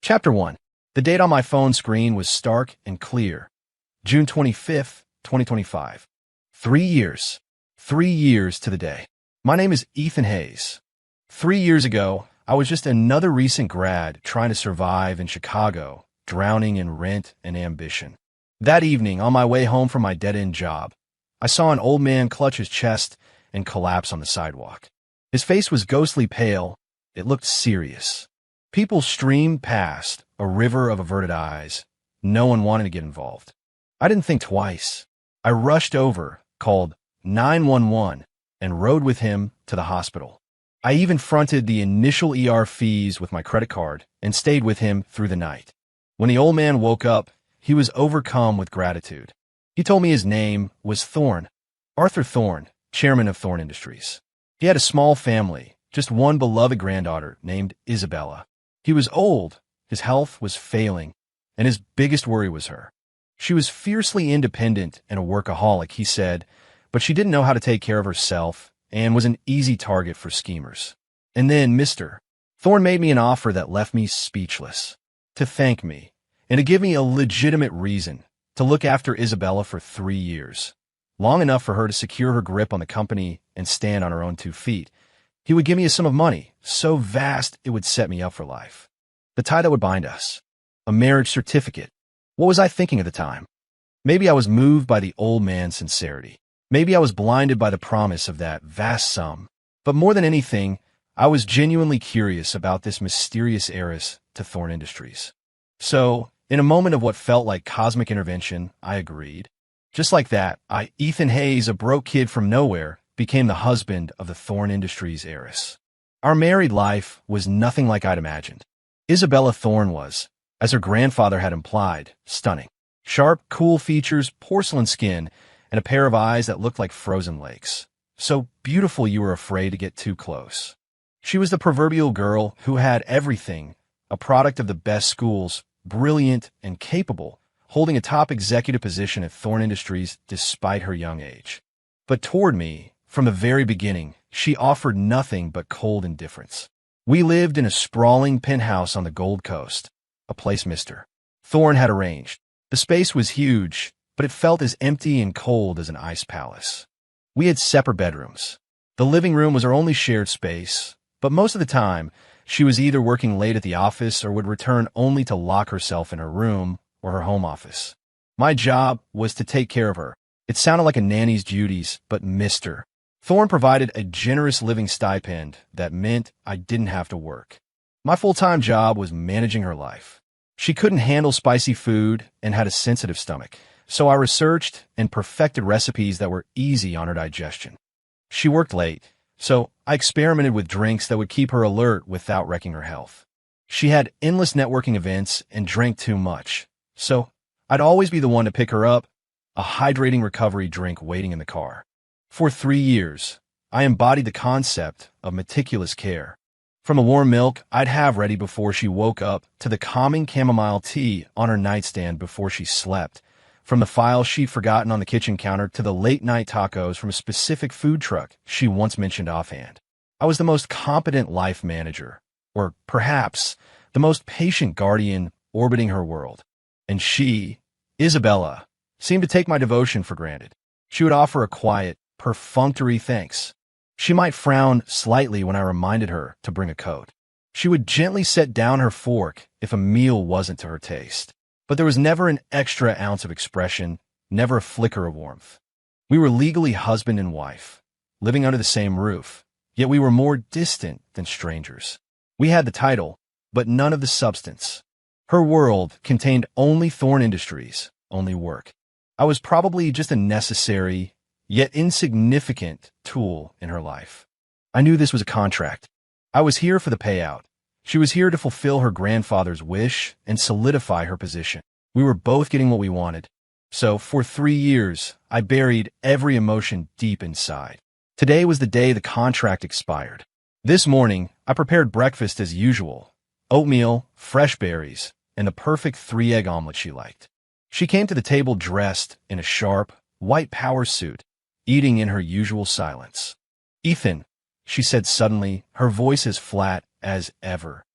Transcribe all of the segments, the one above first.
Chapter 1. The date on my phone screen was stark and clear. June 25th, 2025. 3 years. 3 years to the day. My name is Ethan Hayes. 3 years ago, I was just another recent grad trying to survive in Chicago, drowning in rent and ambition. That evening, on my way home from my dead-end job, I saw an old man clutch his chest and collapse on the sidewalk. His face was ghostly pale. It looked serious. People streamed past, a river of averted eyes. No one wanted to get involved. I didn't think twice. I rushed over, called 911, and rode with him to the hospital. I even fronted the initial ER fees with my credit card and stayed with him through the night. When the old man woke up, he was overcome with gratitude. He told me his name was Thorne, Arthur Thorne, chairman of Thorne Industries. He had a small family, just one beloved granddaughter named Isabella. He was old, his health was failing, and his biggest worry was her. She was fiercely independent and a workaholic, he said, but she didn't know how to take care of herself and was an easy target for schemers. And then Mr. Thorne made me an offer that left me speechless. To thank me, and to give me a legitimate reason to look after Isabella for 3 years, long enough for her to secure her grip on the company and stand on her own 2 feet. He would give me a sum of money, so vast it would set me up for life. The tie that would bind us. A marriage certificate. What was I thinking at the time? Maybe I was moved by the old man's sincerity. Maybe I was blinded by the promise of that vast sum. But more than anything, I was genuinely curious about this mysterious heiress to Thorne Industries. So, in a moment of what felt like cosmic intervention, I agreed. Just like that, Ethan Hayes, a broke kid from nowhere, became the husband of the Thorne Industries heiress. Our married life was nothing like I'd imagined. Isabella Thorne was, as her grandfather had implied, stunning. Sharp, cool features, porcelain skin, and a pair of eyes that looked like frozen lakes. So beautiful you were afraid to get too close. She was the proverbial girl who had everything, a product of the best schools, brilliant and capable, holding a top executive position at Thorne Industries despite her young age. But toward me, from the very beginning, she offered nothing but cold indifference. We lived in a sprawling penthouse on the Gold Coast, a place Mr. Thorne had arranged. The space was huge, but it felt as empty and cold as an ice palace. We had separate bedrooms. The living room was our only shared space, but most of the time, she was either working late at the office or would return only to lock herself in her room or her home office. My job was to take care of her. It sounded like a nanny's duties, but Mr. Thorne provided a generous living stipend that meant I didn't have to work. My full-time job was managing her life. She couldn't handle spicy food and had a sensitive stomach, so I researched and perfected recipes that were easy on her digestion. She worked late, so I experimented with drinks that would keep her alert without wrecking her health. She had endless networking events and drank too much, so I'd always be the one to pick her up, a hydrating recovery drink waiting in the car. For 3 years, I embodied the concept of meticulous care. From the warm milk I'd have ready before she woke up to the calming chamomile tea on her nightstand before she slept, from the file she'd forgotten on the kitchen counter to the late-night tacos from a specific food truck she once mentioned offhand. I was the most competent life manager, or perhaps the most patient guardian orbiting her world. And she, Isabella, seemed to take my devotion for granted. She would offer a quiet, perfunctory thanks. She might frown slightly when I reminded her to bring a coat. She would gently set down her fork if a meal wasn't to her taste. But there was never an extra ounce of expression, never a flicker of warmth. We were legally husband and wife, living under the same roof, yet we were more distant than strangers. We had the title, but none of the substance. Her world contained only Thorne Industries, only work. I was probably just a necessary, yet insignificant tool in her life. I knew this was a contract. I was here for the payout. She was here to fulfill her grandfather's wish and solidify her position. We were both getting what we wanted. So, for 3 years, I buried every emotion deep inside. Today was the day the contract expired. This morning, I prepared breakfast as usual. Oatmeal, fresh berries, and the perfect 3-egg omelet she liked. She came to the table dressed in a sharp, white power suit, eating in her usual silence. "Ethan," she said suddenly, her voice as flat as ever.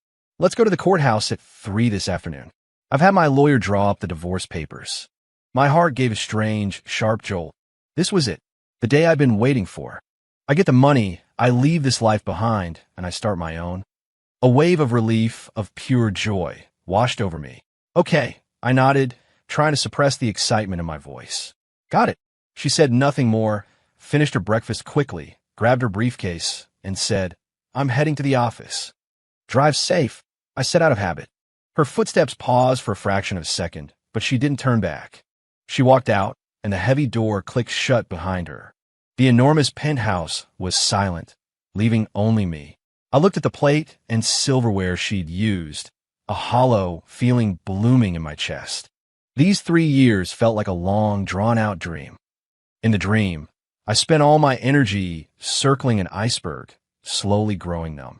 Let's go to the courthouse at 3 this afternoon. I've had my lawyer draw up the divorce papers. My heart gave a strange, sharp jolt. This was it, the day I'd been waiting for. I get the money, I leave this life behind, and I start my own. A wave of relief, of pure joy, washed over me. Okay, I nodded, trying to suppress the excitement in my voice. Got it. She said nothing more, finished her breakfast quickly, grabbed her briefcase, and said, I'm heading to the office. Drive safe, I said out of habit. Her footsteps paused for a fraction of a second, but she didn't turn back. She walked out, and the heavy door clicked shut behind her. The enormous penthouse was silent, leaving only me. I looked at the plate and silverware she'd used, a hollow feeling blooming in my chest. These 3 years felt like a long, drawn-out dream. In the dream, I spent all my energy circling an iceberg, slowly growing numb.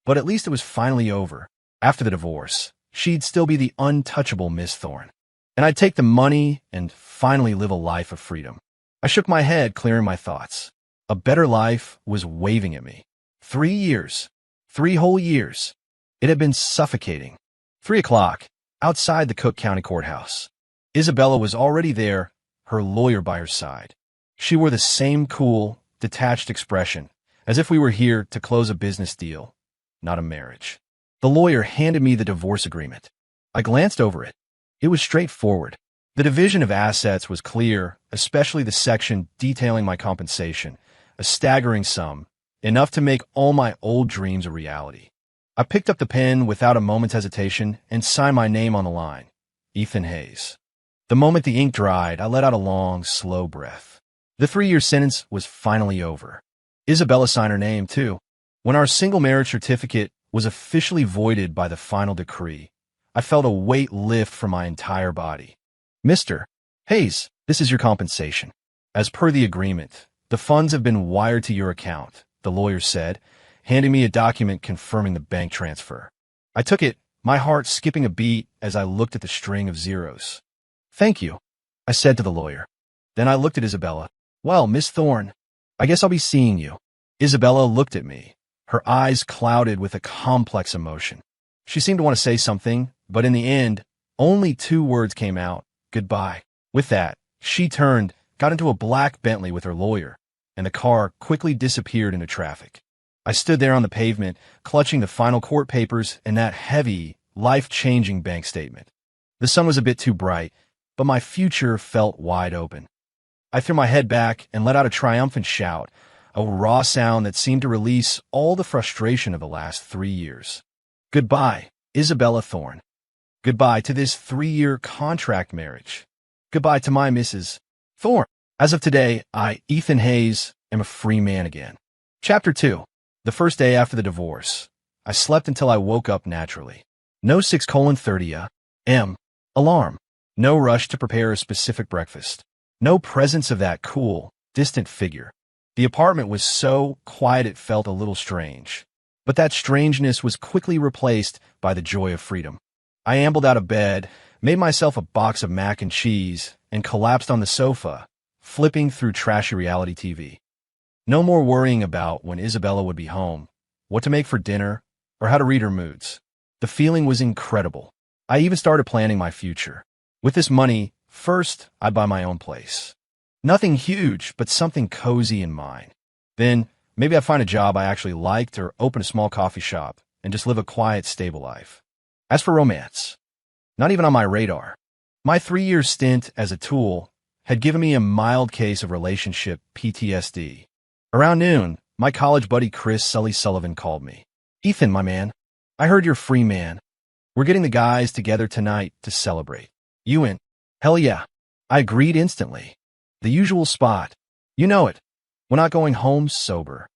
But at least it was finally over. After the divorce, she'd still be the untouchable Miss Thorne. And I'd take the money and finally live a life of freedom. I shook my head, clearing my thoughts. A better life was waving at me. 3 years. 3 whole years. It had been suffocating. 3 o'clock, outside the Cook County Courthouse. Isabella was already there, her lawyer by her side. She wore the same cool, detached expression, as if we were here to close a business deal, not a marriage. The lawyer handed me the divorce agreement. I glanced over it. It was straightforward. The division of assets was clear, especially the section detailing my compensation, a staggering sum, enough to make all my old dreams a reality. I picked up the pen without a moment's hesitation and signed my name on the line, Ethan Hayes. The moment the ink dried, I let out a long, slow breath. The 3-year sentence was finally over. Isabella signed her name, too. When our single marriage certificate was officially voided by the final decree, I felt a weight lift from my entire body. Mr. Hayes, this is your compensation. As per the agreement, the funds have been wired to your account, the lawyer said, handing me a document confirming the bank transfer. I took it, my heart skipping a beat as I looked at the string of zeros. Thank you, I said to the lawyer. Then I looked at Isabella. Well, Miss Thorne, I guess I'll be seeing you. Isabella looked at me, her eyes clouded with a complex emotion. She seemed to want to say something, but in the end, only 2 words came out, goodbye. With that, she turned, got into a black Bentley with her lawyer, and the car quickly disappeared into traffic. I stood there on the pavement, clutching the final court papers and that heavy, life-changing bank statement. The sun was a bit too bright, but my future felt wide open. I threw my head back and let out a triumphant shout, a raw sound that seemed to release all the frustration of the last 3 years. Goodbye, Isabella Thorne. Goodbye to this 3-year contract marriage. Goodbye to my Mrs. Thorne. As of today, I, Ethan Hayes, am a free man again. Chapter 2. The first day after the divorce. I slept until I woke up naturally. No 6:30 a.m. alarm. No rush to prepare a specific breakfast. No presence of that cool, distant figure. The apartment was so quiet it felt a little strange. But that strangeness was quickly replaced by the joy of freedom. I ambled out of bed, made myself a box of mac and cheese, and collapsed on the sofa, flipping through trashy reality TV. No more worrying about when Isabella would be home, what to make for dinner, or how to read her moods. The feeling was incredible. I even started planning my future. With this money, first, I'd buy my own place. Nothing huge, but something cozy and mine. Then, maybe I'd find a job I actually liked or open a small coffee shop and just live a quiet, stable life. As for romance, not even on my radar. My 3-year stint as a tool had given me a mild case of relationship PTSD. Around noon, my college buddy Chris Sully Sullivan called me. Ethan, my man, I heard you're free man. We're getting the guys together tonight to celebrate. You in? Hell yeah. I agreed instantly. The usual spot. You know it. We're not going home sober.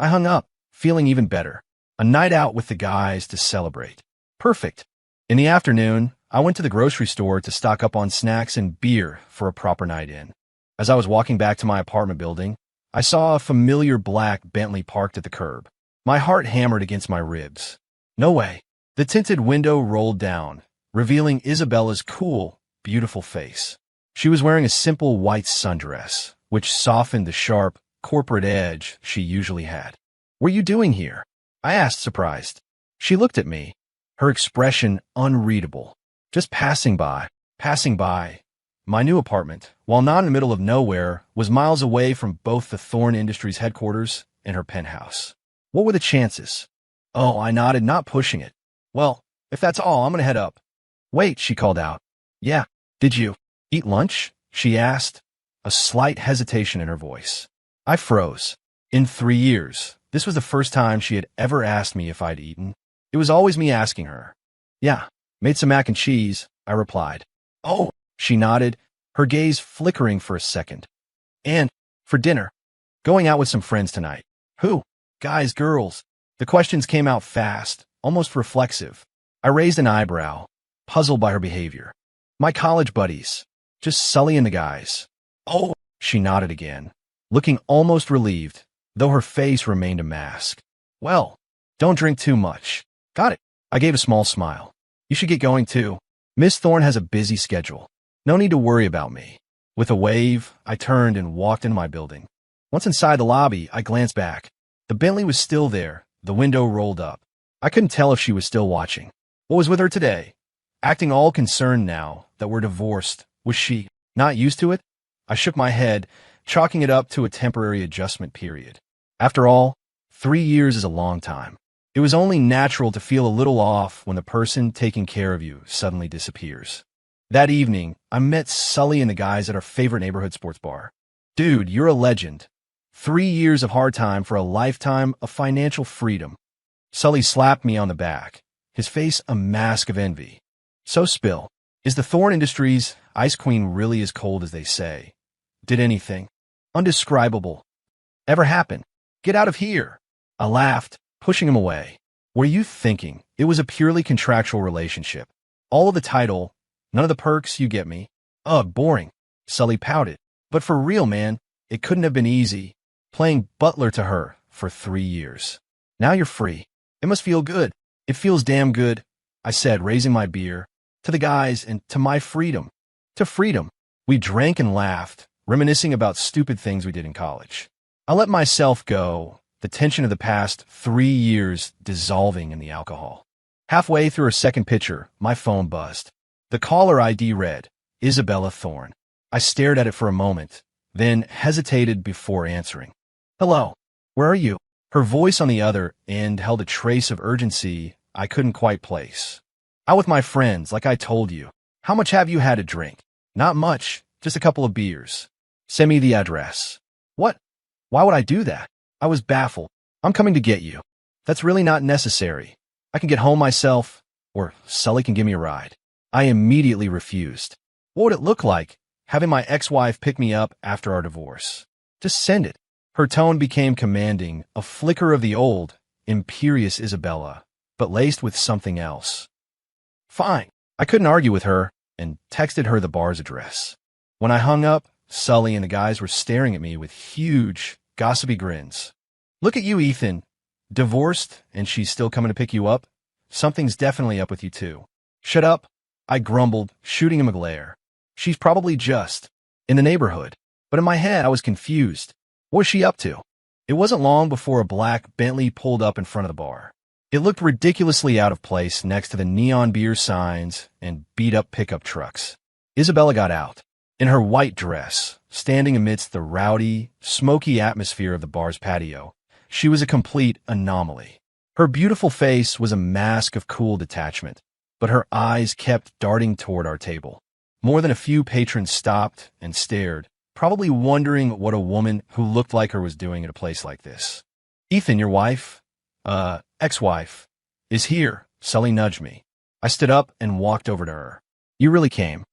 I hung up, feeling even better. A night out with the guys to celebrate. Perfect. In the afternoon, I went to the grocery store to stock up on snacks and beer for a proper night in. As I was walking back to my apartment building, I saw a familiar black Bentley parked at the curb. My heart hammered against my ribs. No way. The tinted window rolled down, revealing Isabella's cool, beautiful face. She was wearing a simple white sundress, which softened the sharp, corporate edge she usually had. What are you doing here? I asked, surprised. She looked at me, her expression unreadable. Just passing by, passing by. My new apartment, while not in the middle of nowhere, was miles away from both the Thorn Industries headquarters and her penthouse. What were the chances? Oh, I nodded, not pushing it. Well, if that's all, I'm gonna head up. Wait, she called out. Yeah, did you eat lunch? She asked, a slight hesitation in her voice. I froze. In 3 years, this was the first time she had ever asked me if I'd eaten. It was always me asking her. Yeah, made some mac and cheese, I replied. Oh, she nodded, her gaze flickering for a second. And, for dinner, going out with some friends tonight. Who? Guys, girls? The questions came out fast, almost reflexive. I raised an eyebrow, puzzled by her behavior. My college buddies. Just Sully and the guys. Oh, she nodded again, looking almost relieved, though her face remained a mask. Well, don't drink too much. Got it. I gave a small smile. You should get going too. Miss Thorne has a busy schedule. No need to worry about me. With a wave, I turned and walked into my building. Once inside the lobby, I glanced back. The Bentley was still there, the window rolled up. I couldn't tell if she was still watching. What was with her today? Acting all concerned now that we're divorced. Was she not used to it? I shook my head, chalking it up to a temporary adjustment period. After all, 3 years is a long time. It was only natural to feel a little off when the person taking care of you suddenly disappears. That evening, I met Sully and the guys at our favorite neighborhood sports bar. Dude, you're a legend. 3 years of hard time for a lifetime of financial freedom. Sully slapped me on the back, his face a mask of envy. So spill, is the Thorn Industries Ice Queen really as cold as they say? Did anything undescribable ever happen? Get out of here. I laughed, pushing him away. Were you thinking it was a purely contractual relationship? All of the title, none of the perks, you get me? Ugh, boring. Sully pouted. But for real, man, it couldn't have been easy, playing butler to her for 3 years. Now you're free. It must feel good. It feels damn good, I said, raising my beer. To the guys and to my freedom. To freedom. We drank and laughed, reminiscing about stupid things we did in college. I let myself go, the tension of the past 3 years dissolving in the alcohol. Halfway through her second pitcher, my phone buzzed. The caller ID read, Isabella Thorne. I stared at it for a moment, then hesitated before answering. Hello, where are you? Her voice on the other end held a trace of urgency I couldn't quite place. Out with my friends, like I told you. How much have you had to drink? Not much, just a couple of beers. Send me the address. What? Why would I do that? I was baffled. I'm coming to get you. That's really not necessary. I can get home myself, or Sully can give me a ride. I immediately refused. What would it look like, having my ex-wife pick me up after our divorce? Just send it. Her tone became commanding, a flicker of the old, imperious Isabella, but laced with something else. Fine. I couldn't argue with her, and texted her the bar's address. When I hung up, Sully and the guys were staring at me with huge, gossipy grins. Look at you, Ethan. Divorced, and she's still coming to pick you up? Something's definitely up with you, too. Shut up, I grumbled, shooting him a glare. She's probably just in the neighborhood. But in my head, I was confused. What was she up to? It wasn't long before a black Bentley pulled up in front of the bar. It looked ridiculously out of place next to the neon beer signs and beat-up pickup trucks. Isabella got out, in her white dress, standing amidst the rowdy, smoky atmosphere of the bar's patio. She was a complete anomaly. Her beautiful face was a mask of cool detachment, but her eyes kept darting toward our table. More than a few patrons stopped and stared, probably wondering what a woman who looked like her was doing at a place like this. Ethan, your wife, ex-wife, is here, Sully nudged me. I stood up and walked over to her. You really came.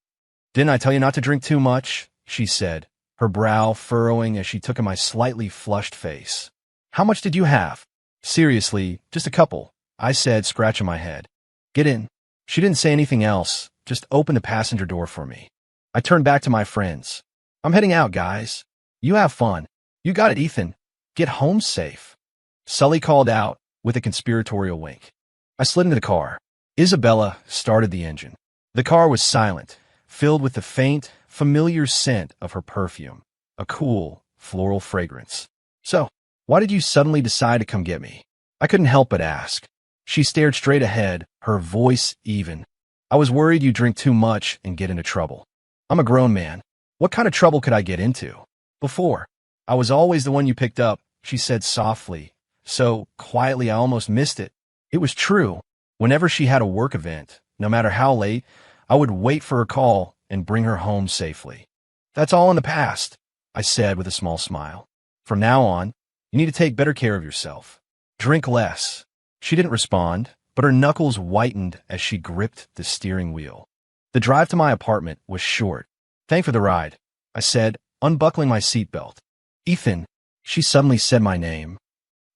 Didn't I tell you not to drink too much? She said, her brow furrowing as she took in my slightly flushed face. How much did you have? Seriously, just a couple, I said, scratching my head. Get in. She didn't say anything else, just opened the passenger door for me. I turned back to my friends. I'm heading out, guys. You have fun. You got it, Ethan. Get home safe. Sully called out with a conspiratorial wink. I slid into the car. Isabella started the engine. The car was silent, filled with the faint, familiar scent of her perfume, a cool, floral fragrance. So, why did you suddenly decide to come get me? I couldn't help but ask. She stared straight ahead, her voice even. I was worried you'd drink too much and get into trouble. I'm a grown man. What kind of trouble could I get into? Before, I was always the one you picked up, she said softly, so quietly I almost missed it. It was true. Whenever she had a work event, no matter how late, I would wait for her call and bring her home safely. That's all in the past, I said with a small smile. From now on, you need to take better care of yourself. Drink less. She didn't respond, but her knuckles whitened as she gripped the steering wheel. The drive to my apartment was short. Thanks for the ride, I said, unbuckling my seatbelt. Ethan, she suddenly said my name.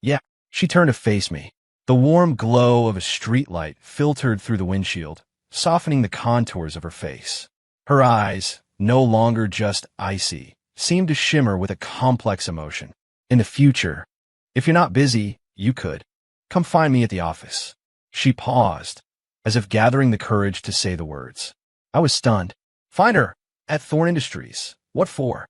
Yeah, she turned to face me. The warm glow of a streetlight filtered through the windshield, softening the contours of her face. Her eyes, no longer just icy, seemed to shimmer with a complex emotion. In the future, if you're not busy, you could. Come find me at the office. She paused, as if gathering the courage to say the words. I was stunned. Find her at Thorn Industries. What for?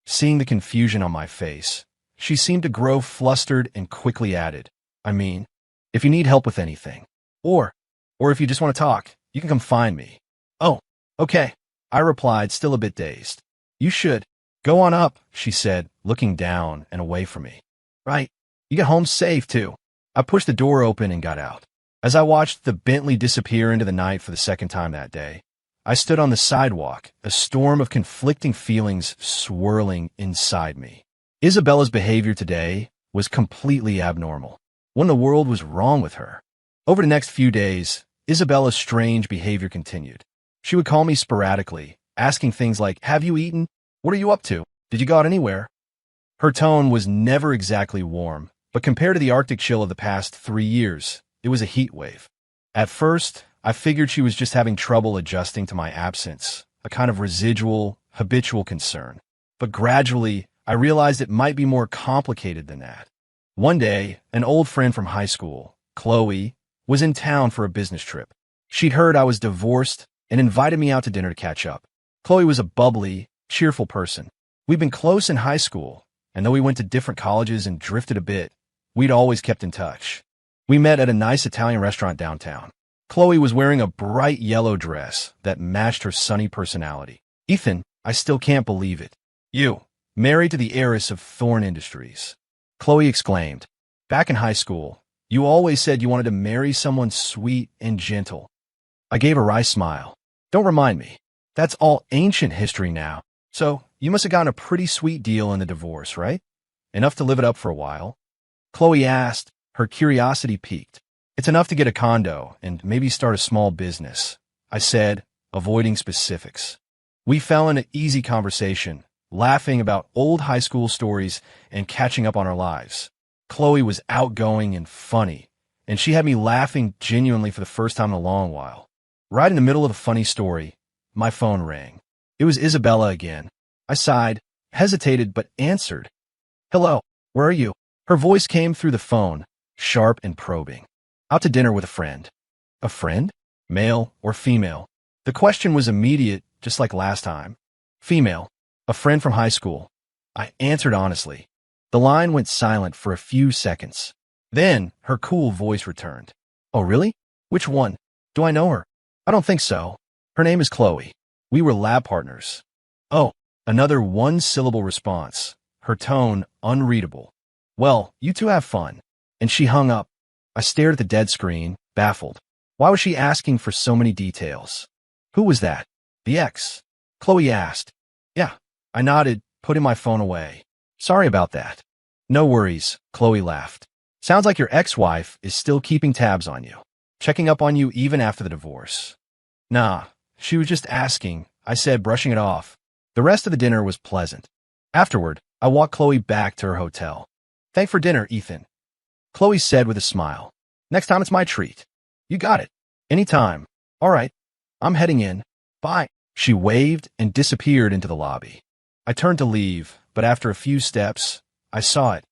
Seeing the confusion on my face, she seemed to grow flustered and quickly added, I mean, if you need help with anything, or if you just want to talk, you can come find me. Oh, okay, I replied, still a bit dazed. You should. Go on up, she said, looking down and away from me. Right. You get home safe, too. I pushed the door open and got out. As I watched the Bentley disappear into the night for the second time that day, I stood on the sidewalk, a storm of conflicting feelings swirling inside me. Isabella's behavior today was completely abnormal. What in the world was wrong with her? Over the next few days, Isabella's strange behavior continued. She would call me sporadically, asking things like, have you eaten? What are you up to? Did you go out anywhere? Her tone was never exactly warm, but compared to the Arctic chill of the past 3 years, it was a heat wave. At first, I figured she was just having trouble adjusting to my absence, a kind of residual, habitual concern. But gradually, I realized it might be more complicated than that. One day, an old friend from high school, Chloe, was in town for a business trip. She'd heard I was divorced and invited me out to dinner to catch up. Chloe was a bubbly, cheerful person. We'd been close in high school, and though we went to different colleges and drifted a bit, we'd always kept in touch. We met at a nice Italian restaurant downtown. Chloe was wearing a bright yellow dress that matched her sunny personality. Ethan, I still can't believe it. You, married to the heiress of Thorn Industries. Chloe exclaimed. Back in high school, you always said you wanted to marry someone sweet and gentle. I gave a wry smile. Don't remind me. That's all ancient history now. So, you must have gotten a pretty sweet deal in the divorce, right? Enough to live it up for a while? Chloe asked, her curiosity piqued. It's enough to get a condo and maybe start a small business, I said, avoiding specifics. We fell into easy conversation, laughing about old high school stories and catching up on our lives. Chloe was outgoing and funny, and she had me laughing genuinely for the first time in a long while. Right in the middle of a funny story, my phone rang. It was Isabella again. I sighed, hesitated, but answered. Hello, where are you? Her voice came through the phone, sharp and probing. Out to dinner with a friend. A friend? Male or female? The question was immediate, just like last time. Female. A friend from high school. I answered honestly. The line went silent for a few seconds. Then her cool voice returned. Oh, really? Which one? Do I know her? I don't think so. Her name is Chloe. We were lab partners. Oh, another one-syllable response. Her tone unreadable. Well, you two have fun. And she hung up. I stared at the dead screen, baffled. Why was she asking for so many details? Who was that? The ex? Chloe asked. Yeah. I nodded, putting my phone away. Sorry about that. No worries, Chloe laughed. Sounds like your ex-wife is still keeping tabs on you. Checking up on you even after the divorce. Nah, she was just asking, I said, brushing it off. The rest of the dinner was pleasant. Afterward, I walked Chloe back to her hotel. Thanks for dinner, Ethan. Chloe said with a smile. Next time it's my treat. You got it. Anytime. All right. I'm heading in. Bye. She waved and disappeared into the lobby. I turned to leave, but after a few steps, I saw it.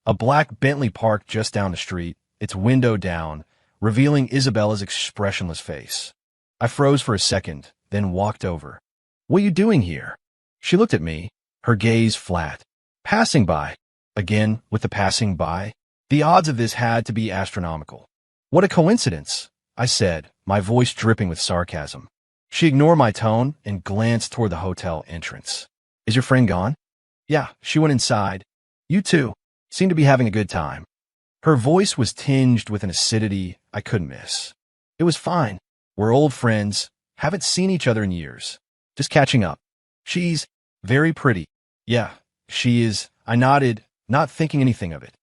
A black Bentley parked just down the street, its window down, revealing Isabella's expressionless face. I froze for a second, then walked over. What are you doing here? She looked at me, her gaze flat. Passing by. Again, with the passing by. The odds of this had to be astronomical. What a coincidence, I said, my voice dripping with sarcasm. She ignored my tone and glanced toward the hotel entrance. Is your friend gone? Yeah, she went inside. You too. Seem to be having a good time. Her voice was tinged with an acidity I couldn't miss. It was fine. We're old friends. Haven't seen each other in years. Just catching up. She's very pretty. Yeah, she is. I nodded, not thinking anything of it.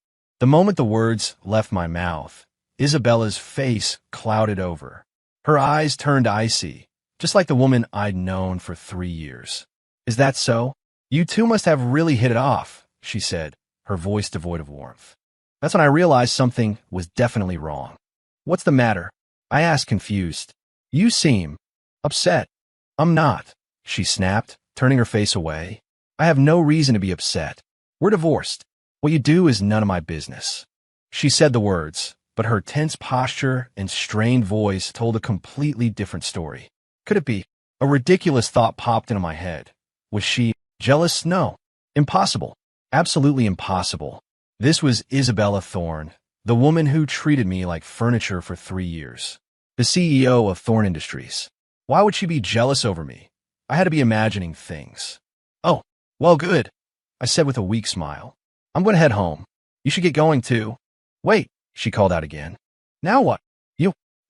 The moment the words left my mouth, Isabella's face clouded over. Her eyes turned icy, just like the woman I'd known for 3 years. Is that so? You two must have really hit it off, she said, her voice devoid of warmth. That's when I realized something was definitely wrong. What's the matter? I asked, confused. You seem upset. I'm not, she snapped, turning her face away. I have no reason to be upset. We're divorced. What you do is none of my business. She said the words, but her tense posture and strained voice told a completely different story. Could it be? A ridiculous thought popped into my head. Was she jealous? No. Impossible. Absolutely impossible. This was Isabella Thorne, the woman who treated me like furniture for 3 years. The CEO of Thorne Industries. Why would she be jealous over me? I had to be imagining things. Oh, well, good, I said with a weak smile. I'm going to head home. You should get going too. Wait, she called out again. Now what?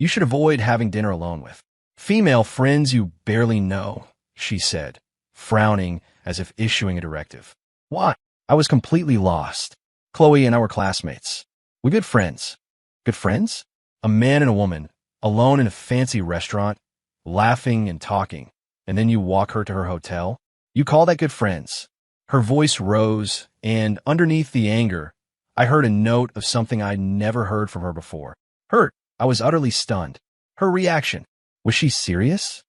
You should avoid having dinner alone with female friends you barely know, she said, frowning as if issuing a directive. Why? I was completely lost. Chloe and I were classmates. We're good friends. Good friends? A man and a woman, alone in a fancy restaurant, laughing and talking, and then you walk her to her hotel? You call that good friends? Her voice rose, and underneath the anger, I heard a note of something I'd never heard from her before. Hurt. I was utterly stunned. Her reaction. Was she serious?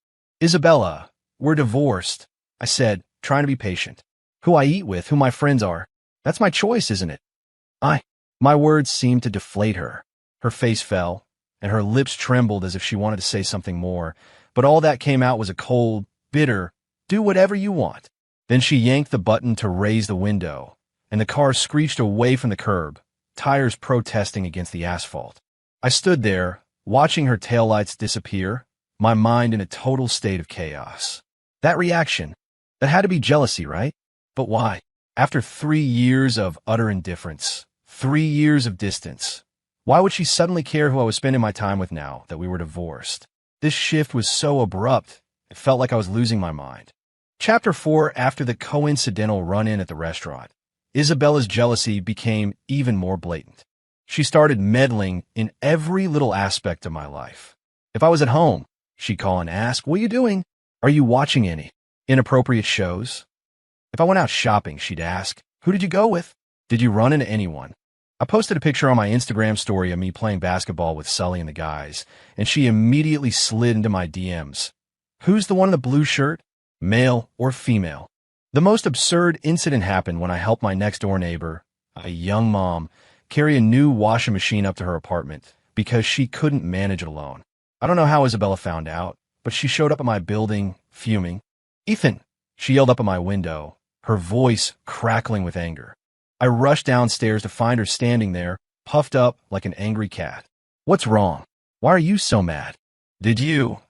Isabella, we're divorced, I said, trying to be patient. Who I eat with, who my friends are, that's my choice, isn't it? My words seemed to deflate her. Her face fell, and her lips trembled as if she wanted to say something more, but all that came out was a cold, bitter, do whatever you want. Then she yanked the button to raise the window, and the car screeched away from the curb, tires protesting against the asphalt. I stood there, watching her taillights disappear, my mind in a total state of chaos. That reaction, that had to be jealousy, right? But why? After 3 years of utter indifference, 3 years of distance, why would she suddenly care who I was spending my time with now that we were divorced? This shift was so abrupt, it felt like I was losing my mind. Chapter 4. After the coincidental run-in at the restaurant, Isabella's jealousy became even more blatant. She started meddling in every little aspect of my life. If I was at home, she'd call and ask, "What are you doing? Are you watching any inappropriate shows?" If I went out shopping, she'd ask, "Who did you go with? Did you run into anyone?" I posted a picture on my Instagram story of me playing basketball with Sully and the guys, and she immediately slid into my DMs. "Who's the one in the blue shirt? Male or female?" The most absurd incident happened when I helped my next-door neighbor, a young mom, carry a new washing machine up to her apartment because she couldn't manage it alone. I don't know how Isabella found out, but she showed up at my building, fuming. "Ethan!" She yelled up at my window, her voice crackling with anger. I rushed downstairs to find her standing there, puffed up like an angry cat. "What's wrong? Why are you so mad? Did you,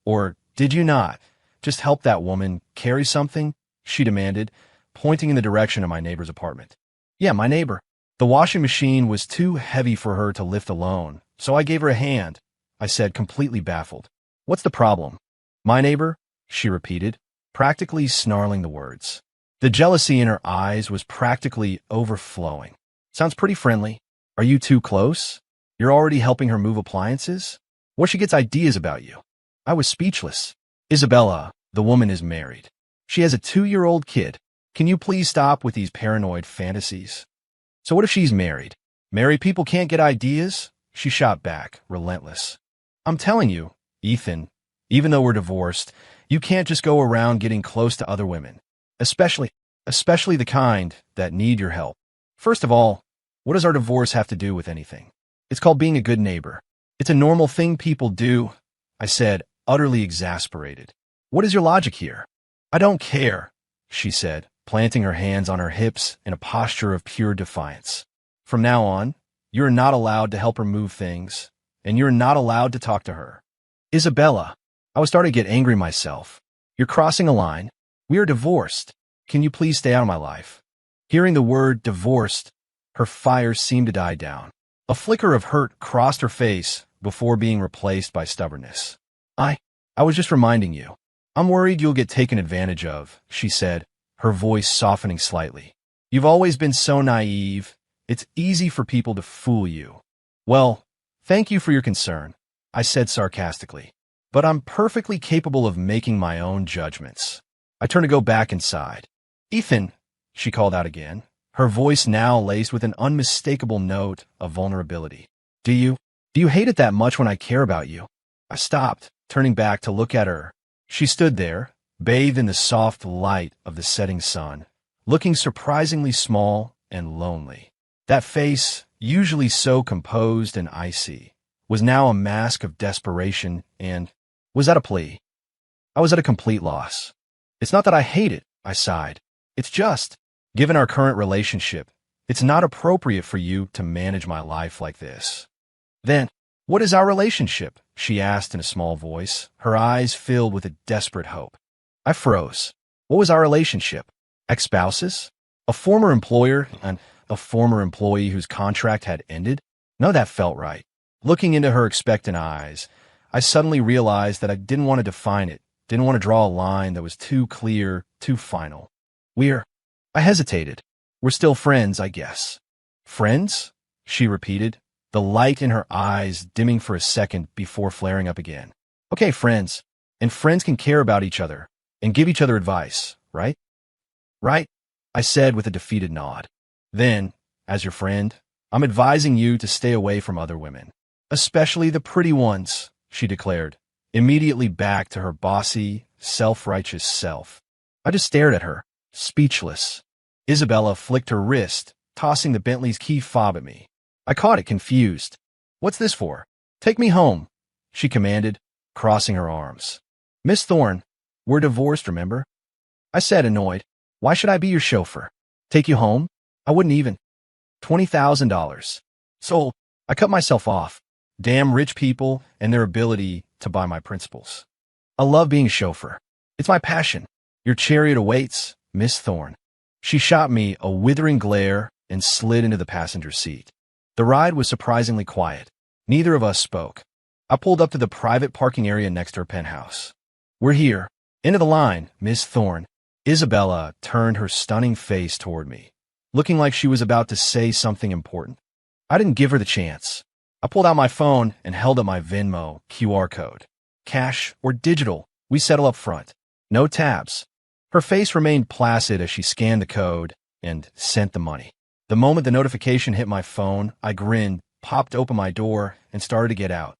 or did you not, just help that woman carry something?" she demanded, pointing in the direction of my neighbor's apartment. "Yeah, my neighbor. The washing machine was too heavy for her to lift alone, so I gave her a hand," I said, completely baffled. "What's the problem?" "My neighbor?" she repeated, practically snarling the words. The jealousy in her eyes was practically overflowing. "Sounds pretty friendly. Are you too close? You're already helping her move appliances? What, she gets ideas about you?" I was speechless. "Isabella, the woman is married. She has a 2-year-old kid. Can you please stop with these paranoid fantasies?" "So what if she's married? Married people can't get ideas?" she shot back, relentless. "I'm telling you, Ethan, even though we're divorced, you can't just go around getting close to other women. Especially the kind that need your help. First of all, what does our divorce have to do with anything? It's called being a good neighbor. It's a normal thing people do," I said, utterly exasperated. "What is your logic here?" "I don't care," she said, planting her hands on her hips in a posture of pure defiance. "From now on, you're not allowed to help her move things, and you're not allowed to talk to her. Isabella, I was starting to get angry myself. You're crossing a line. We are divorced. Can you please stay out of my life? Hearing the word divorced, her fire seemed to die down. A flicker of hurt crossed her face before being replaced by stubbornness. I was just reminding you. I'm worried you'll get taken advantage of, she said, her voice softening slightly. You've always been so naive. It's easy for people to fool you. Well, thank you for your concern, I said sarcastically. But I'm perfectly capable of making my own judgments. I turned to go back inside. Ethan, she called out again, her voice now laced with an unmistakable note of vulnerability. Do you hate it that much when I care about you? I stopped, turning back to look at her. She stood there, bathed in the soft light of the setting sun, looking surprisingly small and lonely. That face, usually so composed and icy, was now a mask of desperation and was that a plea? I was at a complete loss. It's not that I hate it, I sighed. It's just, given our current relationship, it's not appropriate for you to manage my life like this. Then, what is our relationship? She asked in a small voice, her eyes filled with a desperate hope. I froze. What was our relationship? Ex-spouses? A former employer and a former employee whose contract had ended? None of that felt right. Looking into her expectant eyes, I suddenly realized that I didn't want to define it, didn't want to draw a line that was too clear, too final. I hesitated. We're still friends, I guess. Friends? She repeated, the light in her eyes dimming for a second before flaring up again. Okay, friends. And friends can care about each other and give each other advice, right? Right? I said with a defeated nod. Then, as your friend, I'm advising you to stay away from other women. Especially the pretty ones, she declared, immediately back to her bossy, self-righteous self. I just stared at her, speechless. Isabella flicked her wrist, tossing the Bentley's key fob at me. I caught it, confused. What's this for? Take me home, she commanded, crossing her arms. Miss Thorne, we're divorced, remember? I said, annoyed. Why should I be your chauffeur? Take you home? I wouldn't even. $20,000. Sold. I cut myself off. Damn rich people and their ability to buy my principles. I love being a chauffeur. It's my passion. Your chariot awaits, Miss Thorne. She shot me a withering glare and slid into the passenger seat. The ride was surprisingly quiet. Neither of us spoke. I pulled up to the private parking area next to her penthouse. We're here. End of the line, Miss Thorne. Isabella turned her stunning face toward me, looking like she was about to say something important. I didn't give her the chance. I pulled out my phone and held up my Venmo QR code. Cash or digital, we settle up front. No tabs. Her face remained placid as she scanned the code and sent the money. The moment the notification hit my phone, I grinned, popped open my door, and started to get out.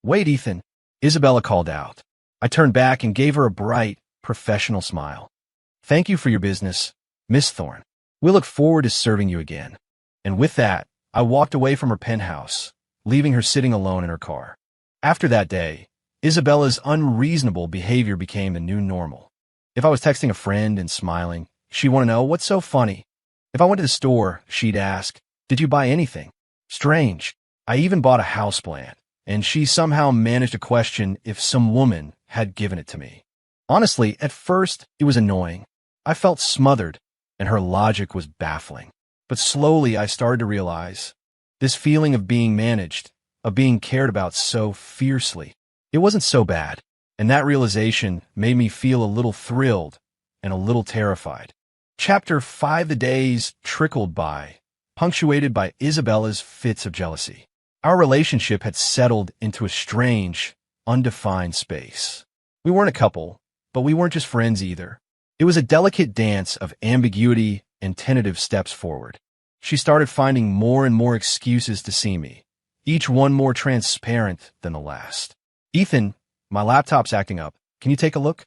Wait, Ethan, Isabella called out. I turned back and gave her a bright, professional smile. Thank you for your business, Miss Thorne. We look forward to serving you again. And with that, I walked away from her penthouse, leaving her sitting alone in her car. After that day, Isabella's unreasonable behavior became the new normal. If I was texting a friend and smiling, she'd want to know, what's so funny? If I went to the store, she'd ask, did you buy anything? Strange. I even bought a houseplant, and she somehow managed to question if some woman had given it to me. Honestly, at first, it was annoying. I felt smothered, and her logic was baffling. But slowly, I started to realize this feeling of being managed, of being cared about so fiercely, it wasn't so bad. And that realization made me feel a little thrilled and a little terrified. Chapter 5. The days trickled by, punctuated by Isabella's fits of jealousy. Our relationship had settled into a strange, undefined space. We weren't a couple, but we weren't just friends either. It was a delicate dance of ambiguity and tentative steps forward. She started finding more and more excuses to see me, each one more transparent than the last. Ethan, my laptop's acting up. Can you take a look?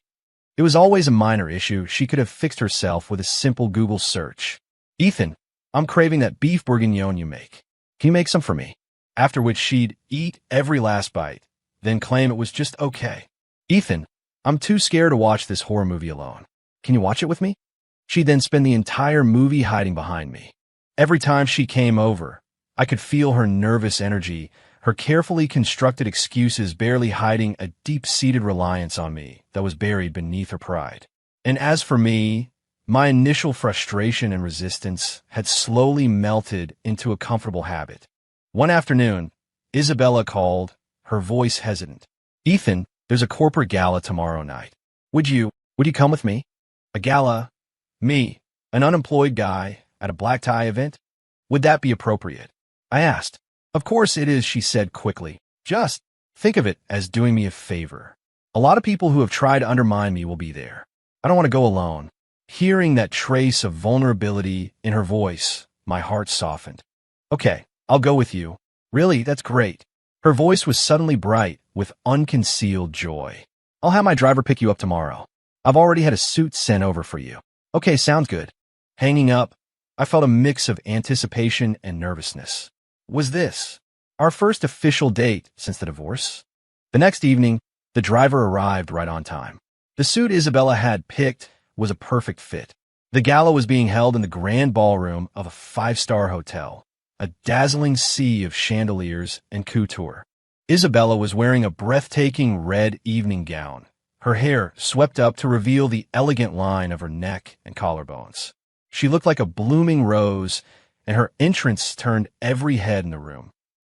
It was always a minor issue she could have fixed herself with a simple Google search. Ethan, I'm craving that beef bourguignon you make. Can you make some for me? After which she'd eat every last bite, then claim it was just okay. Ethan, I'm too scared to watch this horror movie alone. Can you watch it with me? She'd then spend the entire movie hiding behind me. Every time she came over, I could feel her nervous energy, her carefully constructed excuses barely hiding a deep-seated reliance on me that was buried beneath her pride. And as for me, my initial frustration and resistance had slowly melted into a comfortable habit. One afternoon, Isabella called, her voice hesitant. "Ethan, there's a corporate gala tomorrow night. Would you come with me?" "A gala? Me, an unemployed guy, at a black tie event? Would that be appropriate?" I asked. "Of course it is," she said quickly. "Just think of it as doing me a favor. A lot of people who have tried to undermine me will be there. I don't want to go alone." Hearing that trace of vulnerability in her voice, my heart softened. "Okay, I'll go with you." "Really? That's great." Her voice was suddenly bright with unconcealed joy. "I'll have my driver pick you up tomorrow. I've already had a suit sent over for you." "Okay, sounds good." Hanging up, I felt a mix of anticipation and nervousness. Was this our first official date since the divorce? The next evening, the driver arrived right on time. The suit Isabella had picked was a perfect fit. The gala was being held in the grand ballroom of a five-star hotel, a dazzling sea of chandeliers and couture. Isabella was wearing a breathtaking red evening gown, her hair swept up to reveal the elegant line of her neck and collarbones. She looked like a blooming rose, and her entrance turned every head in the room.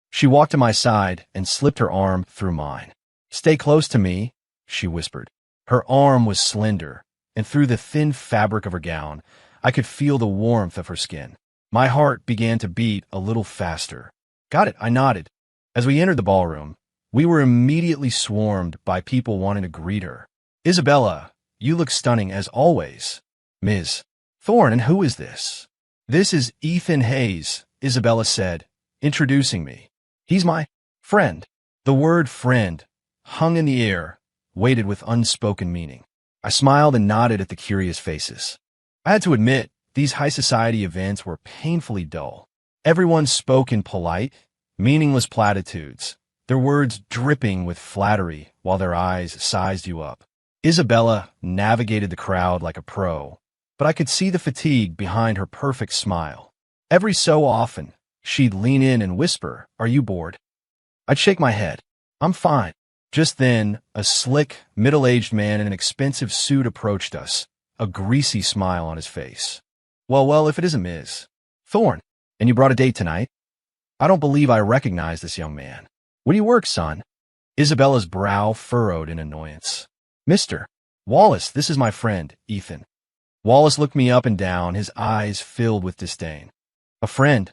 She walked to my side and slipped her arm through mine. "Stay close to me," she whispered. Her arm was slender, and through the thin fabric of her gown, I could feel the warmth of her skin. My heart began to beat a little faster. "Got it," I nodded. As we entered the ballroom, we were immediately swarmed by people wanting to greet her. "Isabella, you look stunning as always." "Ms. Thorne, and who is this?" "This is Ethan Hayes," Isabella said, introducing me. "He's my friend." The word friend hung in the air, weighted with unspoken meaning. I smiled and nodded at the curious faces. I had to admit, these high society events were painfully dull. Everyone spoke in polite, meaningless platitudes, their words dripping with flattery while their eyes sized you up. Isabella navigated the crowd like a pro, but I could see the fatigue behind her perfect smile. Every so often, she'd lean in and whisper, "Are you bored?" I'd shake my head. "I'm fine." Just then, a slick, middle-aged man in an expensive suit approached us, a greasy smile on his face. Well, if it isn't Ms. Thorne, and you brought a date tonight?" I don't believe I recognize this young man. "Where do you work, son?" Isabella's brow furrowed in annoyance. "Mr. Wallace, this is my friend, Ethan." Wallace looked me up and down, his eyes filled with disdain. "A friend?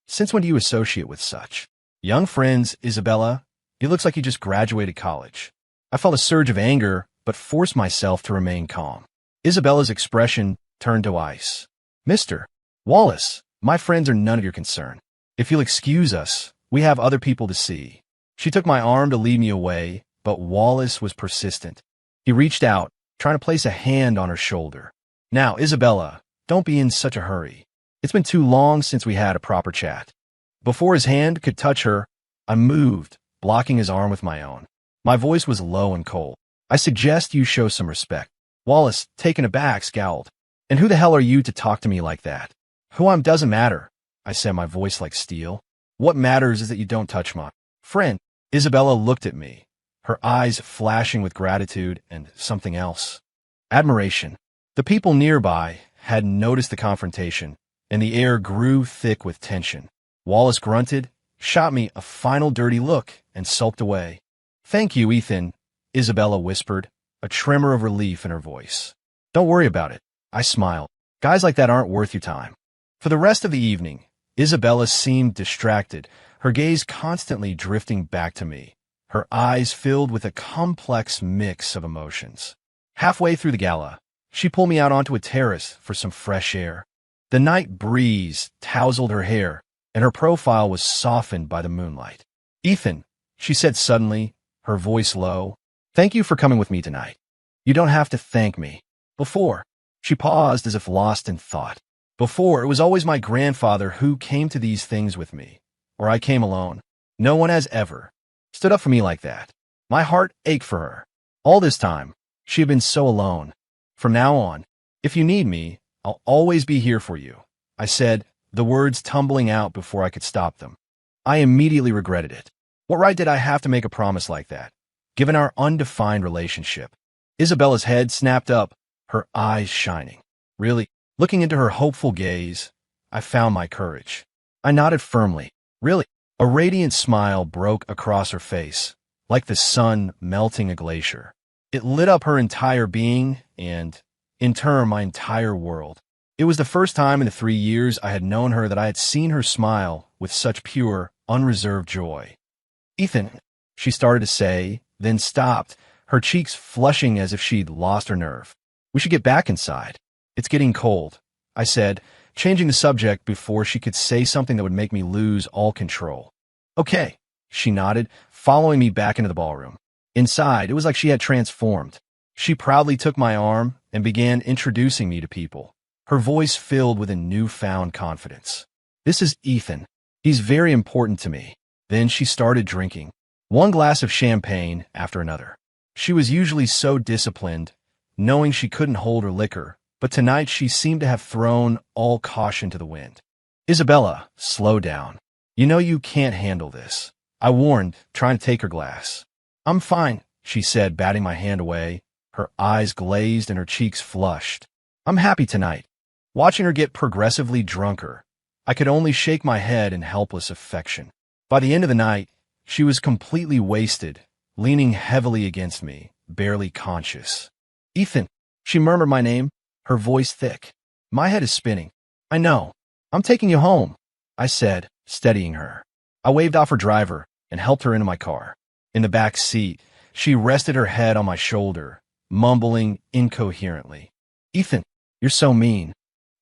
Since when do you associate with such?" "Young friends, Isabella. It looks like you just graduated college." I felt a surge of anger, but forced myself to remain calm. Isabella's expression turned to ice. "Mr. Wallace, my friends are none of your concern. If you'll excuse us, we have other people to see." She took my arm to lead me away, but Wallace was persistent. He reached out, trying to place a hand on her shoulder. "Now, Isabella, don't be in such a hurry. It's been too long since we had a proper chat." Before his hand could touch her, I moved, blocking his arm with my own. My voice was low and cold. "I suggest you show some respect." Wallace, taken aback, scowled. "And who the hell are you to talk to me like that?" "Who I'm doesn't matter," I said, my voice like steel. "What matters is that you don't touch my friend." Isabella looked at me, her eyes flashing with gratitude and something else. Admiration. The people nearby had noticed the confrontation, and the air grew thick with tension. Wallace grunted, shot me a final dirty look, and sulked away. "Thank you, Ethan," Isabella whispered, a tremor of relief in her voice. "Don't worry about it," I smiled. "Guys like that aren't worth your time." For the rest of the evening, Isabella seemed distracted, her gaze constantly drifting back to me, her eyes filled with a complex mix of emotions. Halfway through the gala, she pulled me out onto a terrace for some fresh air. The night breeze tousled her hair, and her profile was softened by the moonlight. "Ethan," she said suddenly, her voice low, "thank you for coming with me tonight. You don't have to thank me." Before, she paused as if lost in thought. Before, it was always my grandfather who came to these things with me, or I came alone. No one has ever stood up for me like that. My heart ached for her. All this time, she had been so alone. "From now on, if you need me, I'll always be here for you," I said, the words tumbling out before I could stop them. I immediately regretted it. What right did I have to make a promise like that, given our undefined relationship? Isabella's head snapped up, her eyes shining. Really? Looking into her hopeful gaze, I found my courage. I nodded firmly. Really? A radiant smile broke across her face, like the sun melting a glacier. It lit up her entire being and, in turn, my entire world. It was the first time in the 3 years I had known her that I had seen her smile with such pure, unreserved joy. Ethan, she started to say, then stopped, her cheeks flushing as if she'd lost her nerve. We should get back inside. It's getting cold, I said, changing the subject before she could say something that would make me lose all control. Okay, she nodded, following me back into the ballroom. Inside, it was like she had transformed. She proudly took my arm and began introducing me to people, her voice filled with a newfound confidence. This is Ethan. He's very important to me. Then she started drinking, one glass of champagne after another. She was usually so disciplined, knowing she couldn't hold her liquor, but tonight she seemed to have thrown all caution to the wind. Isabella, slow down. You know you can't handle this, I warned, trying to take her glass. I'm fine, she said, batting my hand away, her eyes glazed and her cheeks flushed. I'm happy tonight. Watching her get progressively drunker, I could only shake my head in helpless affection. By the end of the night, she was completely wasted, leaning heavily against me, barely conscious. Ethan, she murmured my name, her voice thick. My head is spinning. I know. I'm taking you home, I said, steadying her. I waved off her driver and helped her into my car. In the back seat, she rested her head on my shoulder, mumbling incoherently. Ethan, you're so mean.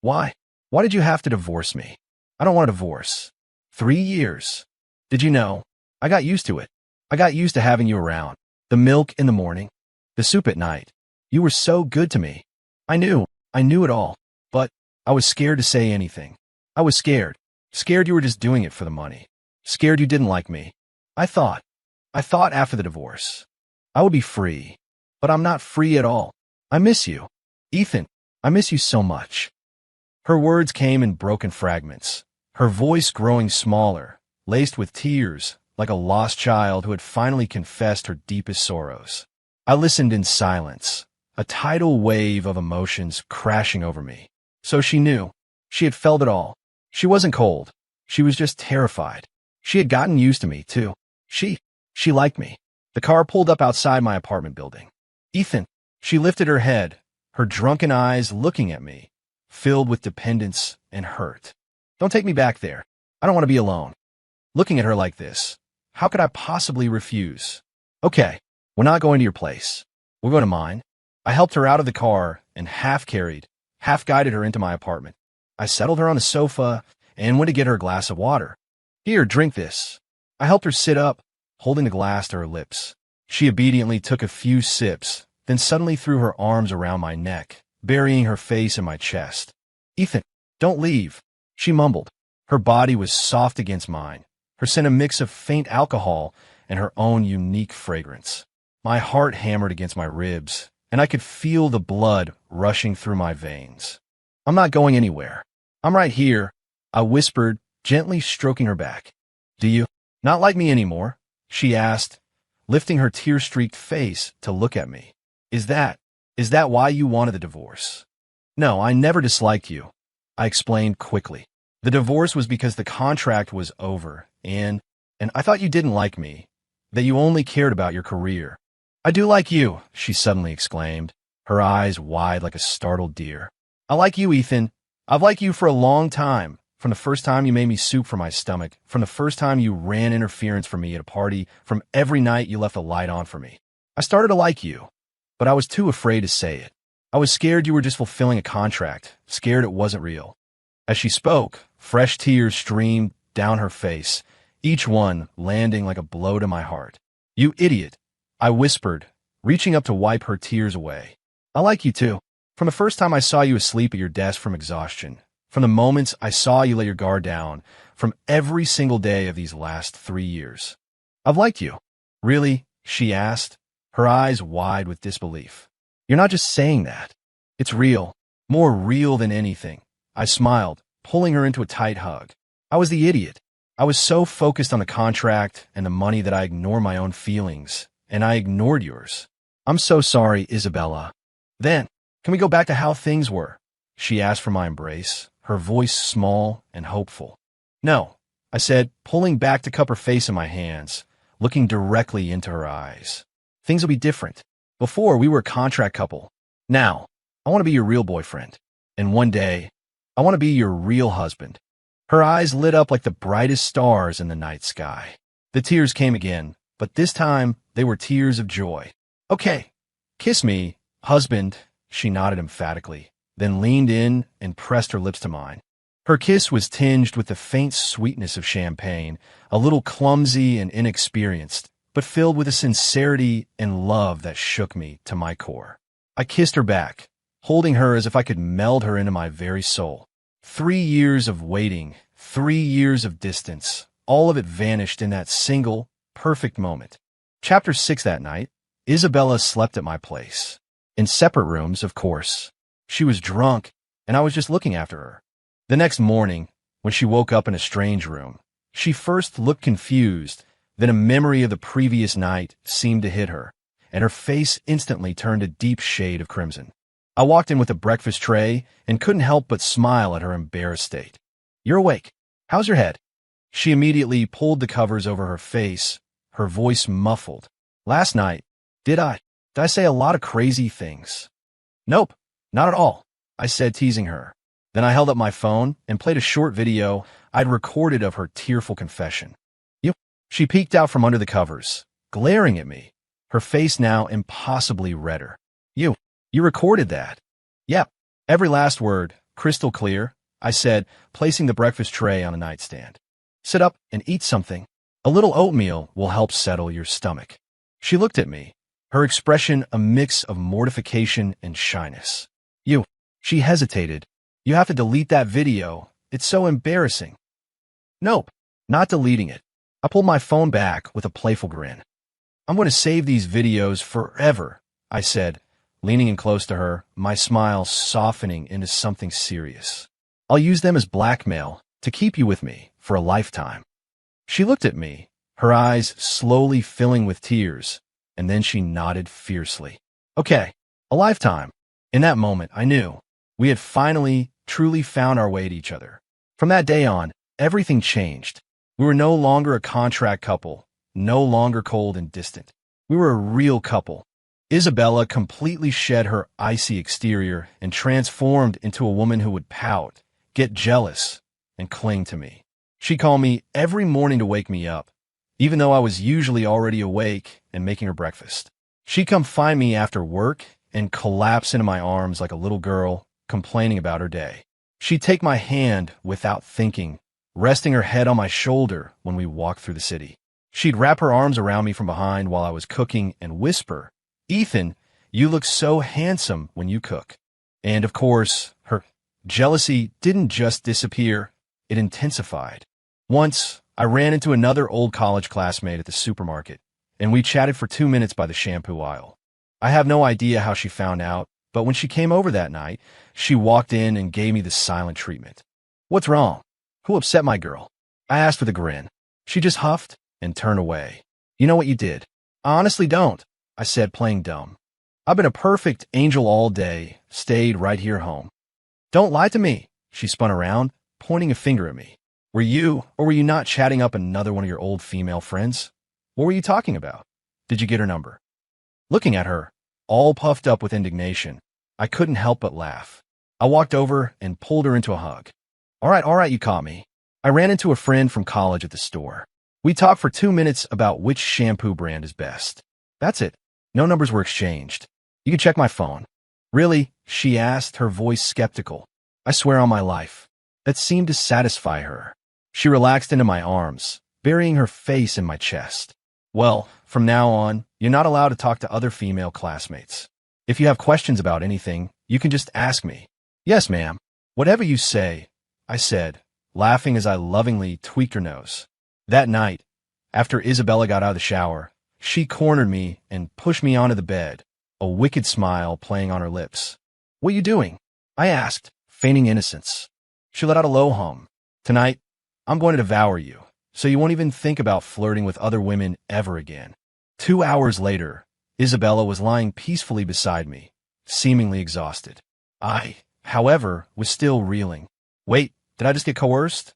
Why? Why did you have to divorce me? I don't want a divorce. 3 years. Did you know? I got used to it. I got used to having you around. The milk in the morning, the soup at night. You were so good to me. I knew it all. But I was scared to say anything. I was scared. Scared you were just doing it for the money. Scared you didn't like me. I thought after the divorce, I would be free. But I'm not free at all. I miss you. Ethan, I miss you so much. Her words came in broken fragments, her voice growing smaller, laced with tears, like a lost child who had finally confessed her deepest sorrows. I listened in silence, a tidal wave of emotions crashing over me. So she knew. She had felt it all. She wasn't cold. She was just terrified. She had gotten used to me, too. She liked me. The car pulled up outside my apartment building. Ethan, she lifted her head, her drunken eyes looking at me, filled with dependence and hurt. Don't take me back there. I don't want to be alone. Looking at her like this, how could I possibly refuse? Okay, we're not going to your place. We'll go to mine. I helped her out of the car and half-carried, half-guided her into my apartment. I settled her on a sofa and went to get her a glass of water. Here, drink this. I helped her sit up, holding the glass to her lips. She obediently took a few sips, then suddenly threw her arms around my neck, burying her face in my chest. Ethan, don't leave, she mumbled. Her body was soft against mine, her scent a mix of faint alcohol and her own unique fragrance. My heart hammered against my ribs, and I could feel the blood rushing through my veins. I'm not going anywhere. I'm right here, I whispered, gently stroking her back. Do you not like me anymore? She asked, lifting her tear-streaked face to look at me. Is that why you wanted the divorce? No, I never disliked you, I explained quickly. The divorce was because the contract was over, and I thought you didn't like me, that you only cared about your career. I do like you, she suddenly exclaimed, her eyes wide like a startled deer. I like you, Ethan. I've liked you for a long time, from the first time you made me soup for my stomach, from the first time you ran interference for me at a party, from every night you left the light on for me. I started to like you, but I was too afraid to say it. I was scared you were just fulfilling a contract, scared it wasn't real. As she spoke, fresh tears streamed down her face, each one landing like a blow to my heart. You idiot, I whispered, reaching up to wipe her tears away. I like you too. From the first time I saw you asleep at your desk from exhaustion, from the moments I saw you let your guard down, from every single day of these last 3 years. I've liked you. Really? She asked, her eyes wide with disbelief. You're not just saying that. It's real. More real than anything. I smiled, pulling her into a tight hug. I was the idiot. I was so focused on the contract and the money that I ignored my own feelings, and I ignored yours. I'm so sorry, Isabella. Then, can we go back to how things were? She asked for my embrace, her voice small and hopeful. No, I said, pulling back to cup her face in my hands, looking directly into her eyes. Things will be different. Before, we were a contract couple. Now, I want to be your real boyfriend. And one day, I want to be your real husband. Her eyes lit up like the brightest stars in the night sky. The tears came again, but this time they were tears of joy. Okay, kiss me, husband, she nodded emphatically, then leaned in and pressed her lips to mine. Her kiss was tinged with the faint sweetness of champagne, a little clumsy and inexperienced, but filled with a sincerity and love that shook me to my core. I kissed her back, holding her as if I could meld her into my very soul. 3 years of waiting, 3 years of distance, all of it vanished in that single, perfect moment. Chapter 6 that night, Isabella slept at my place. In separate rooms, of course. She was drunk, and I was just looking after her. The next morning, when she woke up in a strange room, she first looked confused, then a memory of the previous night seemed to hit her, and her face instantly turned a deep shade of crimson. I walked in with a breakfast tray and couldn't help but smile at her embarrassed state. You're awake. How's your head? She immediately pulled the covers over her face, her voice muffled. Last night, did I say a lot of crazy things? Nope, not at all, I said, teasing her. Then I held up my phone and played a short video I'd recorded of her tearful confession. You? She peeked out from under the covers, glaring at me, her face now impossibly redder. You recorded that? Yep, every last word, crystal clear, I said, placing the breakfast tray on a nightstand. Sit up and eat something. A little oatmeal will help settle your stomach. She looked at me, her expression a mix of mortification and shyness. She hesitated. You have to delete that video. It's so embarrassing. Nope, not deleting it. I pulled my phone back with a playful grin. I'm going to save these videos forever, I said, leaning in close to her, my smile softening into something serious. I'll use them as blackmail to keep you with me for a lifetime. She looked at me, her eyes slowly filling with tears, and then she nodded fiercely. Okay, a lifetime. In that moment, I knew we had finally, truly found our way to each other. From that day on, everything changed. We were no longer a contract couple, no longer cold and distant. We were a real couple. Isabella completely shed her icy exterior and transformed into a woman who would pout, get jealous, and cling to me. She called me every morning to wake me up, even though I was usually already awake and making her breakfast. She'd come find me after work and collapse into my arms like a little girl complaining about her day. She'd take my hand without thinking, resting her head on my shoulder when we walked through the city. She'd wrap her arms around me from behind while I was cooking and whisper, Ethan, you look so handsome when you cook. And of course, her jealousy didn't just disappear, it intensified. Once, I ran into another old college classmate at the supermarket, and we chatted for 2 minutes by the shampoo aisle. I have no idea how she found out, but when she came over that night, she walked in and gave me the silent treatment. What's wrong? Who upset my girl? I asked with a grin. She just huffed and turned away. You know what you did? I honestly don't, I said, playing dumb. I've been a perfect angel all day, stayed right here home. Don't lie to me, she spun around, pointing a finger at me. Were you not chatting up another one of your old female friends? What were you talking about? Did you get her number? Looking at her, all puffed up with indignation, I couldn't help but laugh. I walked over and pulled her into a hug. All right, you caught me. I ran into a friend from college at the store. We talked for 2 minutes about which shampoo brand is best. That's it. No numbers were exchanged. You can check my phone. Really? She asked, her voice skeptical. I swear on my life. That seemed to satisfy her. She relaxed into my arms, burying her face in my chest. Well, from now on, you're not allowed to talk to other female classmates. If you have questions about anything, you can just ask me. Yes, ma'am. Whatever you say, I said, laughing as I lovingly tweaked her nose. That night, after Isabella got out of the shower, she cornered me and pushed me onto the bed, a wicked smile playing on her lips. What are you doing? I asked, feigning innocence. She let out a low hum. Tonight, I'm going to devour you. so you won't even think about flirting with other women ever again. 2 hours later, Isabella was lying peacefully beside me, seemingly exhausted. I, however, was still reeling. Wait, did I just get coerced?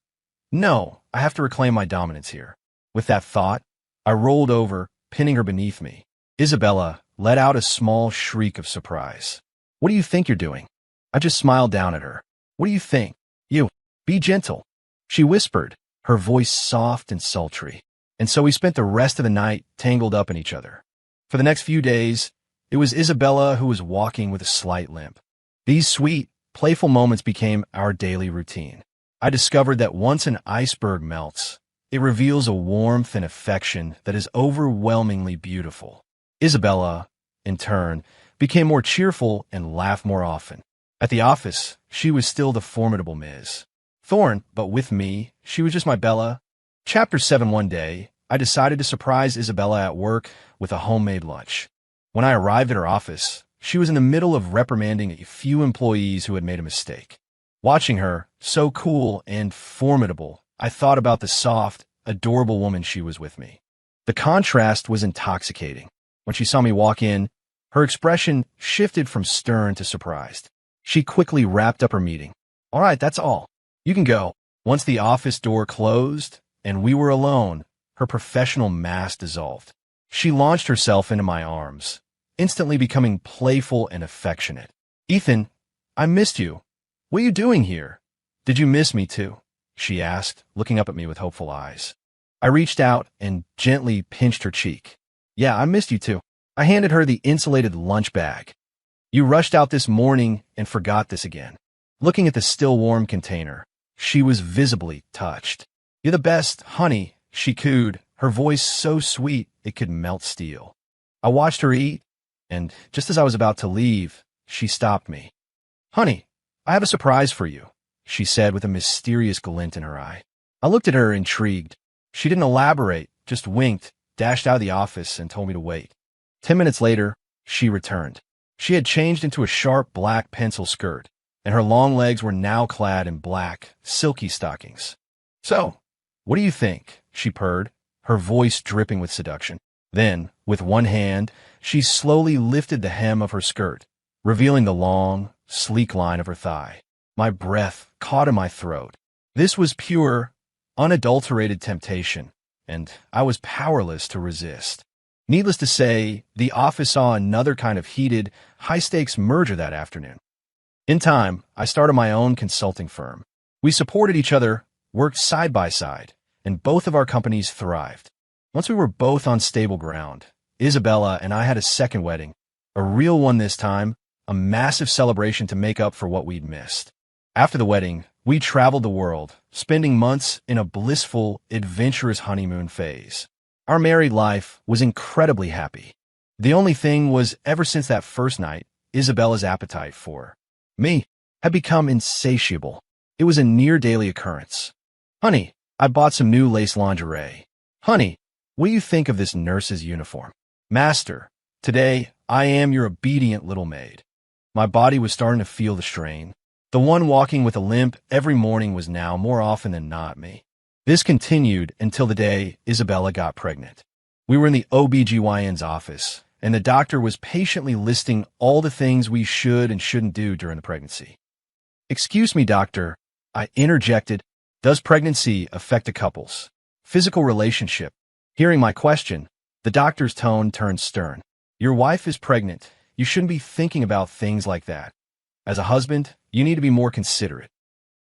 No, I have to reclaim my dominance here. With that thought, I rolled over, pinning her beneath me. Isabella let out a small shriek of surprise. What do you think you're doing? I just smiled down at her. What do you think? You, be gentle, she whispered, her voice soft and sultry. And so we spent the rest of the night tangled up in each other. For the next few days, it was Isabella who was walking with a slight limp. These sweet, playful moments became our daily routine. I discovered that once an iceberg melts, it reveals a warmth and affection that is overwhelmingly beautiful. Isabella, in turn, became more cheerful and laughed more often. At the office, she was still the formidable Ms. Thorne, but with me, she was just my Bella. Chapter 7. One day, I decided to surprise Isabella at work with a homemade lunch. When I arrived at her office, she was in the middle of reprimanding a few employees who had made a mistake. Watching her, so cool and formidable, I thought about the soft, adorable woman she was with me. The contrast was intoxicating. When she saw me walk in, her expression shifted from stern to surprised. She quickly wrapped up her meeting. All right, that's all. You can go. Once the office door closed and we were alone, her professional mask dissolved. She launched herself into my arms, instantly becoming playful and affectionate. Ethan, I missed you. What are you doing here? Did you miss me too? She asked, looking up at me with hopeful eyes. I reached out and gently pinched her cheek. Yeah, I missed you too. I handed her the insulated lunch bag. You rushed out this morning and forgot this again. Looking at the still warm container, she was visibly touched. You're the best, honey, she cooed, her voice so sweet it could melt steel. I watched her eat, and just as I was about to leave, she stopped me. Honey, I have a surprise for you, she said with a mysterious glint in her eye. I looked at her intrigued. She didn't elaborate, just winked, dashed out of the office, and told me to wait. 10 minutes later, she returned. She had changed into a sharp black pencil skirt, and her long legs were now clad in black, silky stockings. So, what do you think? She purred, her voice dripping with seduction. Then, with one hand, she slowly lifted the hem of her skirt, revealing the long, sleek line of her thigh. My breath caught in my throat. This was pure, unadulterated temptation, and I was powerless to resist. Needless to say, the office saw another kind of heated, high-stakes merger that afternoon. In time, I started my own consulting firm. We supported each other, worked side by side, and both of our companies thrived. Once we were both on stable ground, Isabella and I had a second wedding, a real one this time, a massive celebration to make up for what we'd missed. After the wedding, we traveled the world, spending months in a blissful, adventurous honeymoon phase. Our married life was incredibly happy. The only thing was, ever since that first night, Isabella's appetite for me had become insatiable. It was a near-daily occurrence. Honey, I bought some new lace lingerie. Honey, what do you think of this nurse's uniform? Master, today I am your obedient little maid. My body was starting to feel the strain. The one walking with a limp every morning was now, more often than not, me. This continued until the day Isabella got pregnant. We were in the OBGYN's office, and the doctor was patiently listing all the things we should and shouldn't do during the pregnancy. Excuse me, doctor, I interjected. Does pregnancy affect a couple's physical relationship? Hearing my question, the doctor's tone turned stern. Your wife is pregnant. You shouldn't be thinking about things like that. As a husband, you need to be more considerate.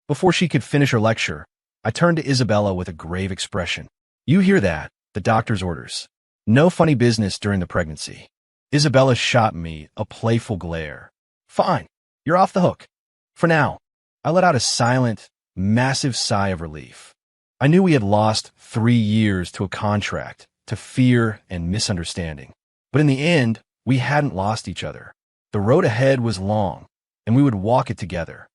Before she could finish her lecture, I turned to Isabella with a grave expression. You hear that? The doctor's orders. No funny business during the pregnancy. Isabella shot me a playful glare. Fine, you're off the hook. For now. I let out a silent, massive sigh of relief. I knew we had lost 3 years to a contract, to fear and misunderstanding. But in the end, we hadn't lost each other. The road ahead was long, and we would walk it together.